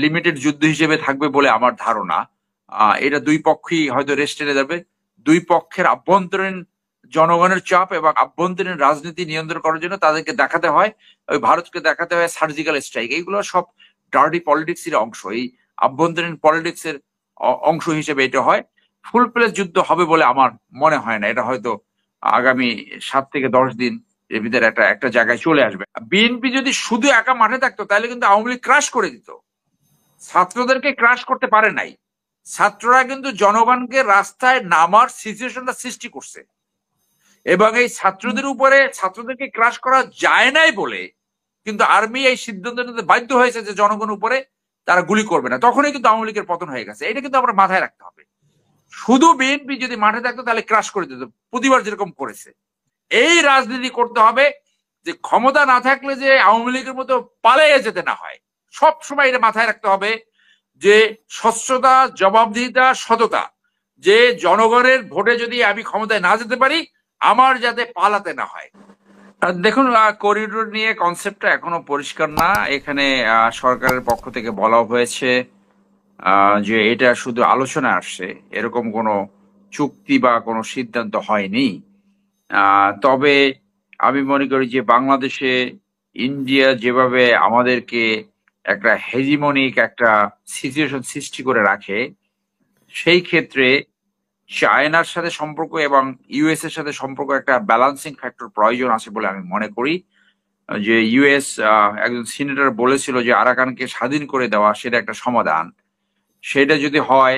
Limited যুদ্ধ হিসেবে থাকবে বলে আমার ধারণা। এটা দুই পক্ষই হয়তো রেস্ট টেনে যাবে। দুই পক্ষের আভ্যন্তরীণ জনগণের চাপ এবং আভ্যন্তরীণ রাজনীতি নিয়ন্ত্রণ করার জন্য তাদেরকে দেখাতে হয়, ওই ভারতকে দেখাতে হয় সার্জিক্যাল স্ট্রাইক। এইগুলো সব ডার্টি পলিটিক্স এর অংশ, এই আভ্যন্তরীণ পলিটিক্স এর অংশ হিসেবে এটা হয়। ফুল প্লেস যুদ্ধ হবে বলে আমার মনে হয় না। এটা হয়তো আগামী 7 থেকে 10 দিন এর ভিতরে একটা একটা জায়গায় চলে আসবে। বিএনপি যদি শুধু একা মাঠে থাকতো তাহলে কিন্তু আওয়ামী লীগ ক্রাশ করে দিত। ছাত্রদেরকে ক্রাশ করতে পারে নাই। ছাত্ররা কিন্তু জনগণকে রাস্তায় নামার সিচুয়েশনটা সৃষ্টি করছে, এবং এই ছাত্রদের উপরে ছাত্রদেরকে ক্রাশ করা যায় নাই বলে কিন্তু আর্মি এই সিদ্ধান্ত নিতে বাধ্য হয়েছে যে জনগণের উপরে তারা গুলি করবে না। তখনই কিন্তু আওয়ামী লীগের পতন হয়ে গেছে। এটা কিন্তু আমরা মাথায় রাখতে হবে। শুধু বিএনপি যদি মাঠে থাকতো তাহলে ক্রাশ করে দিত, প্রতিবার যেরকম করেছে। এই রাজনীতি করতে হবে যে ক্ষমতা না থাকলে যে আওয়ামী লীগের মতো পালিয়ে যেতে না হয়। সব সময় এটা মাথায় রাখতে হবে যে স্বচ্ছতা, জবাবদিহিতা, সততা, যে জনগণের ভোটে যদি আমি ক্ষমতায় না যেতে পারি আমার যাতে পালাতে না হয়। দেখুন, করিডোর নিয়ে কনসেপ্টটা এখনো পরিষ্কার না। এখানে সরকারের পক্ষ থেকে বলা হয়েছে যে এটা শুধু আলোচনা আসছে, এরকম কোনো চুক্তি বা কোনো সিদ্ধান্ত হয়নি। তবে আমি মনে করি যে বাংলাদেশে ইন্ডিয়া যেভাবে আমাদেরকে একটা হেজিমনিক একটা সিচুয়েশন সৃষ্টি করে রাখে, সেই ক্ষেত্রে চায়নার সাথে সম্পর্ক এবং ইউএস এর সাথে সম্পর্ক একটা ব্যালান্সিং ফ্যাক্টর প্রয়োজন আছে বলে আমি মনে করি। যে ইউএস একজন সিনেটর বলেছিল যে আরাকানকে স্বাধীন করে দেওয়া সেটা একটা সমাধান। সেটা যদি হয়,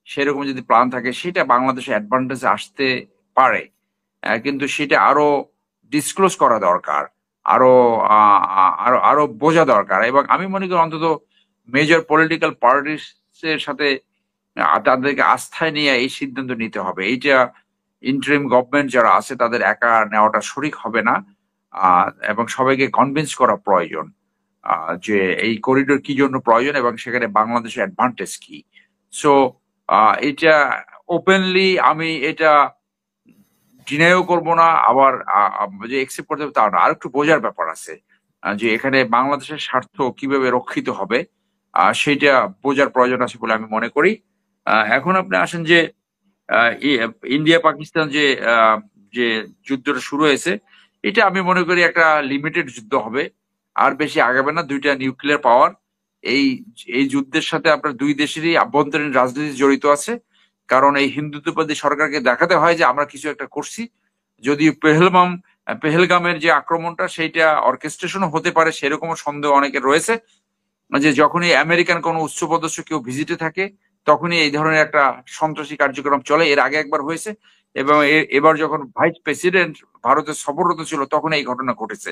সেরকম যদি প্ল্যান থাকে, সেটা বাংলাদেশে অ্যাডভান্টেজ আসতে পারে। কিন্তু সেটা আরো ডিসক্লোজ করা দরকার, আরো আরো আরো বোঝা দরকার। এবং আমি মনে করি অন্তত মেজর পলিটিক্যাল পার্টিস এর সাথে তাদেরকে আস্থায় নিয়ে এই সিদ্ধান্ত নিতে হবে। এইটা ইন্টারিম গভর্নমেন্ট যারা আছে তাদের একা নেওয়াটা সঠিক হবে না, এবং সবাইকে কনভিন্স করা প্রয়োজন যে এই করিডোর কি জন্য প্রয়োজন এবং সেখানে বাংলাদেশের অ্যাডভান্টেজ কি। সো এটা ওপেনলি আমি এটা ডিনাইও করব না, আবার যে একসেপ্ট করতে হবে তা না। আর একটু বোঝার ব্যাপার আছে যে এখানে বাংলাদেশের স্বার্থ কিভাবে রক্ষিত হবে, সেইটা বোঝার প্রয়োজন আছে বলে আমি মনে করি। এখন আপনি আসেন যে ইন্ডিয়া পাকিস্তান যে যে যুদ্ধটা শুরু হয়েছে, এটা আমি মনে করি একটা লিমিটেড যুদ্ধ হবে, আর বেশি আগাবে না। দুইটা নিউক্লিয়ার পাওয়ার এই এই যুদ্ধের সাথে আপনার দুই দেশেরই আভ্যন্তরীণ রাজনীতি জড়িত আছে। কারণ এই হিন্দুত্ববাদী সরকারকে দেখাতে হয় যে আমরা কিছু একটা করছি। যদি পেহেলগামের যে আক্রমণটা সেইটা অর্কেস্ট্রেশন হতে পারে সেরকমও সন্দেহ অনেকের রয়েছে, যে যখনই আমেরিকান কোনো উচ্চপদস্থ কেউ ভিজিটে থাকে তখনই এই ধরনের একটা সন্ত্রাসী কার্যক্রম চলে। এর আগে একবার হয়েছে, এবং এবার যখন ভাইস প্রেসিডেন্ট ভারতে সফররত ছিল তখন এই ঘটনা ঘটেছে।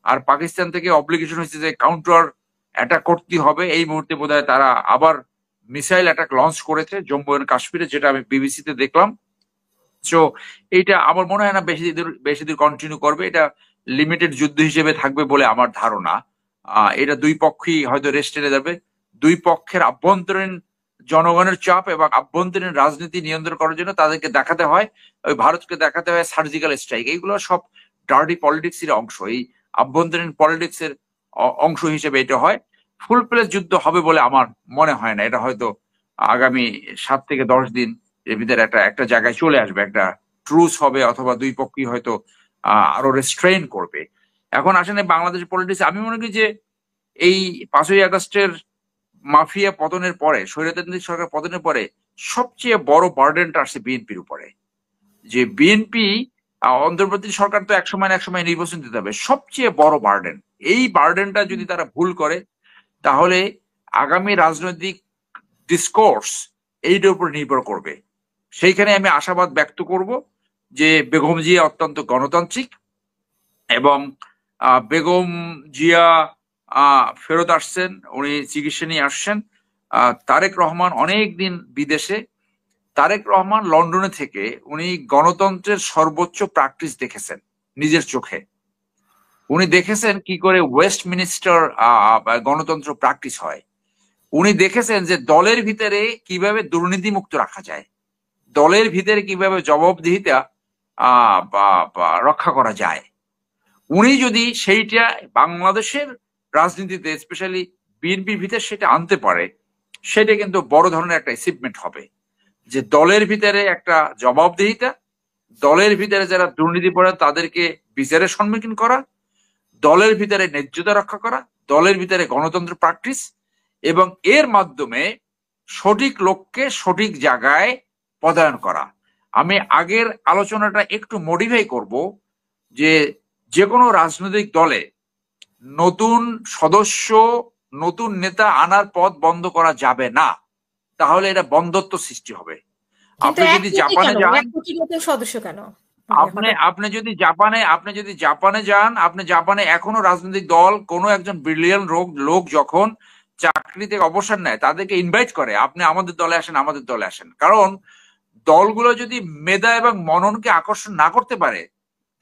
আর পাকিস্তান থেকে অব্লিগেশন হয়েছে যে কাউন্টার অ্যাটাক করতে হবে। এই মুহূর্তে বোধহয় তারা আবার মিসাইল অ্যাটাক লঞ্চ করেছে জম্মু এন্ড কাশ্মীরে, যেটা আমি বিবিসিতে দেখলাম। সো এইটা আমার মনে হয় না বেশি দূর কন্টিনিউ করবে। এটা লিমিটেড যুদ্ধ হিসেবে থাকবে বলে আমার ধারণা। এটা দুই পক্ষই হয়তো রেস্ট টেনে যাবে। দুই পক্ষের আভ্যন্তরীণ জনগণের চাপ এবং আভ্যন্তরীণ রাজনীতি নিয়ন্ত্রণ করার জন্য তাদেরকে দেখাতে হয়, ওই ভারতকে দেখাতে হয় সার্জিক্যাল স্ট্রাইক। এইগুলো সব ডার্টি পলিটিক্স এর অংশ, এই আভ্যন্তরীণ পলিটিক্স এর অংশ হিসেবে এটা হয়। ফুল প্লেস যুদ্ধ হবে বলে আমার মনে হয় না। এটা হয়তো আগামী 7 থেকে 10 দিন এর ভিতরে একটা একটা জায়গায় চলে আসবে, একটা ট্রুস হবে, অথবা দুই পক্ষই হয়তো আরো রেস্ট্রেইন করবে। এখন আসলে বাংলাদেশের পলিটিক্স আমি মনে করি যে এই 5ই আগস্টের মাফিয়া পতনের পরে, স্বৈরতান্ত্রিক সরকার পতনের পরে সবচেয়ে বড় বার্ডেনটা আসছে বিএনপির উপরে। যে বিএনপি অন্তর্বর্তী সরকার তো একসময় না একসময় নির্বাচন দিতে হবে, সবচেয়ে বড় বার্ডেন। এই বার্ডেনটা যদি তারা ভুল করে তাহলে আগামী রাজনৈতিক ডিসকোর্স এইটার উপর নির্ভর করবে। সেইখানে আমি আশাবাদ ব্যক্ত করব যে বেগম জিয়া অত্যন্ত গণতান্ত্রিক, এবং বেগম জিয়া ফেরত আসছেন, উনি চিকিৎসা নিয়ে আসছেন। তারেক রহমান অনেক দিন বিদেশে, তারেক রহমান লন্ডনে থেকে উনি গণতন্ত্রের সর্বোচ্চ প্র্যাকটিস দেখেছেন নিজের চোখে। উনি দেখেছেন কি করে ওয়েস্টমিনিস্টার গণতন্ত্র প্র্যাকটিস হয়। উনি দেখেছেন যে দলের ভিতরে কিভাবে দুর্নীতি মুক্ত রাখা যায়, দলের ভিতরে কিভাবে জবাবদিহিতা রক্ষা করা যায়। উনি যদি সেইটা বাংলাদেশের রাজনীতিতে, স্পেশালি বিএনপির ভিতরে সেটা আনতে পারে, সেটা কিন্তু বড় ধরনের একটা অ্যাচিভমেন্ট হবে। যে দলের ভিতরে একটা জবাবদিহিতা, দলের ভিতরে যারা দুর্নীতি করে তাদেরকে বিচারের সম্মুখীন করা, দলের ভিতরে ন্যায্যতা রক্ষা করা, দলের ভিতরে গণতন্ত্র প্র্যাকটিস, এবং এর মাধ্যমে সঠিক লোককে সঠিক জায়গায় পদায়ন করা। আমি আগের আলোচনাটা একটু মডিফাই করব, যে কোনো রাজনৈতিক দলে নতুন সদস্য, নতুন নেতা আনার পথ বন্ধ করা যাবে না, তাহলে এটা বন্ধত্ব সৃষ্টি হবে। আপনি যদি জাপানে যান, সদস্য কেন আপনি যদি জাপানে যান, আপনি জাপানে এখনো রাজনৈতিক দল কোনো একজন ব্রিলিয়ান্ট লোক যখন চাকরি থেকে অবসর নেয় তাদেরকে ইনভাইট করে, আপনি আমাদের দলে আসেন, আমাদের দলে আসেন। কারণ দলগুলো যদি মেধা এবং মননকে আকর্ষণ না করতে পারে,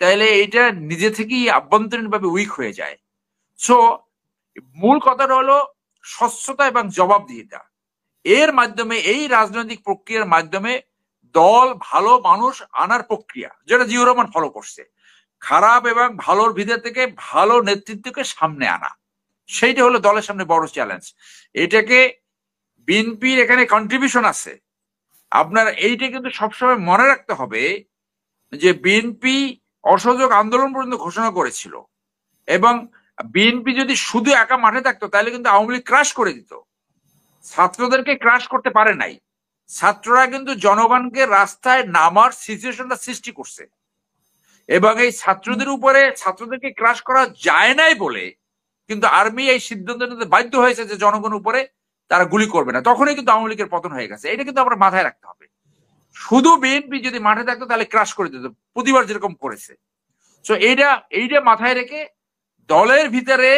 তাহলে এটা নিজে থেকেই আভ্যন্তরীণ ভাবে উইক হয়ে যায়। সো মূল কথাটা হলো স্বচ্ছতা এবং জবাবদিহিতা। এর মাধ্যমে, এই রাজনৈতিক প্রক্রিয়ার মাধ্যমে দল ভালো মানুষ আনার প্রক্রিয়া, যেটা জিয়াউর রহমান ফলো করছে, খারাপ এবং ভালোর ভিতর থেকে ভালো নেতৃত্বকে সামনে আনা, সেইটা হলো দলের সামনে বড় চ্যালেঞ্জ। এটাকে বিএনপির এখানে কন্ট্রিবিউশন আছে। আপনার এইটা কিন্তু সবসময় মনে রাখতে হবে যে বিএনপি অসহযোগ আন্দোলন পর্যন্ত ঘোষণা করেছিল, এবং বিএনপি যদি শুধু একা মাঠে থাকতো তাহলে কিন্তু আওয়ামী লীগ ক্রাশ করে দিত। ছাত্রদেরকে ক্রাশ করতে পারে নাই। ছাত্ররা কিন্তু জনগণকে রাস্তায় নামার সিচুয়েশনটা সৃষ্টি করছে, এবং এই ছাত্রদের উপরে ছাত্রদেরকে ক্রাশ করা যায় নাই বলে কিন্তু আর্মি এই সিদ্ধান্ত নিতে বাধ্য হয়েছে যে জনগণের উপরে তারা গুলি করবে না। তখনই কিন্তু আওয়ামী লীগের পতন হয়ে গেছে। এটা কিন্তু আমরা মাথায় রাখতে হবে। শুধু বিএনপি যদি মাঠে থাকতো তাহলে ক্রাশ করে দিত, প্রতিবার যেরকম করেছে। তো এইটা মাথায় রেখে দলের ভিতরে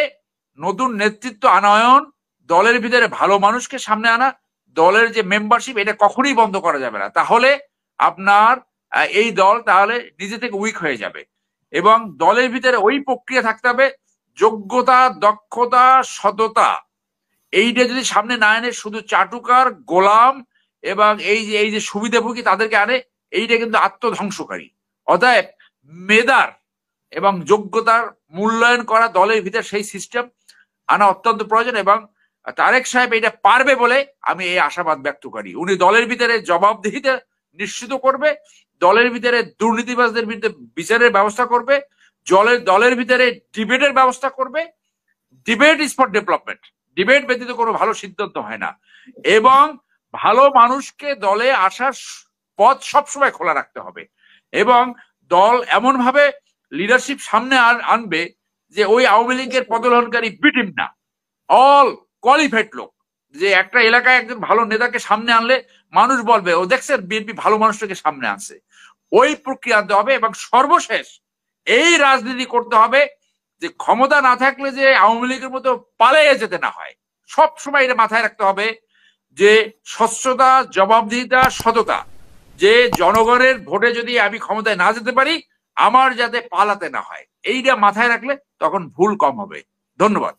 নতুন নেতৃত্ব আনয়ন, দলের ভিতরে ভালো মানুষকে সামনে আনা, দলের যে মেম্বারশিপ, এটা কখনোই বন্ধ করা যাবে না। তাহলে আপনার এই দল তাহলে নিজে থেকে উইক হয়ে যাবে। এবং দলের ভিতরে ওই প্রক্রিয়া থাকতে হবে, যোগ্যতা, দক্ষতা, সততা, এইটা যদি সামনে না এনে শুধু চাটুকার, গোলাম এবং এই যে সুবিধাভোগী তাদেরকে আনে, এইটা কিন্তু আত্মধ্বংসকারী। অতএব মেধার এবং যোগ্যতার মূল্যায়ন করা দলের ভিতরে সেই সিস্টেম আনা অত্যন্ত প্রয়োজন, এবং তারেক সাহেব এটা পারবে বলে আমি এই আশাবাদ ব্যক্ত করি। উনি দলের ভিতরে জবাবদিহিতা নিশ্চিত করবে, দলের ভিতরে দুর্নীতিবাজদের বিরুদ্ধে বিচারের ব্যবস্থা করবে, দলের ভিতরে ডিবেটের ব্যবস্থা করবে। Debate is for development, debate ব্যতীত কোনো ভালো সিদ্ধান্ত হয় না। এবং ভালো মানুষকে দলে আসার পথ সবসময় খোলা রাখতে হবে, এবং দল এমন ভাবে লিডারশিপ সামনে আনবে যে ওই আওয়ামী লীগের পদলহনকারী বিটিম না, অল কোয়ালিফাইড লোক। যে একটা এলাকায় একজন ভালো নেতাকে সামনে আনলে মানুষ বলবে ও দেখছে বিএনপি ভালো মানুষটাকে সামনে আনছে। ওই প্রক্রিয়া আনতে হবে। এবং সর্বশেষ এই রাজনীতি করতে হবে যে ক্ষমতা না থাকলে যে আওয়ামী লীগের মতো পালিয়ে যেতে না হয়। সব সময় এটা মাথায় রাখতে হবে যে স্বচ্ছতা, জবাবদিহিতা, সততা, যে জনগণের ভোটে যদি আমি ক্ষমতায় না যেতে পারি, আমার যাতে পালাতে না হয়, এইটা মাথায় রাখলে তখন ভুল কম হবে। ধন্যবাদ।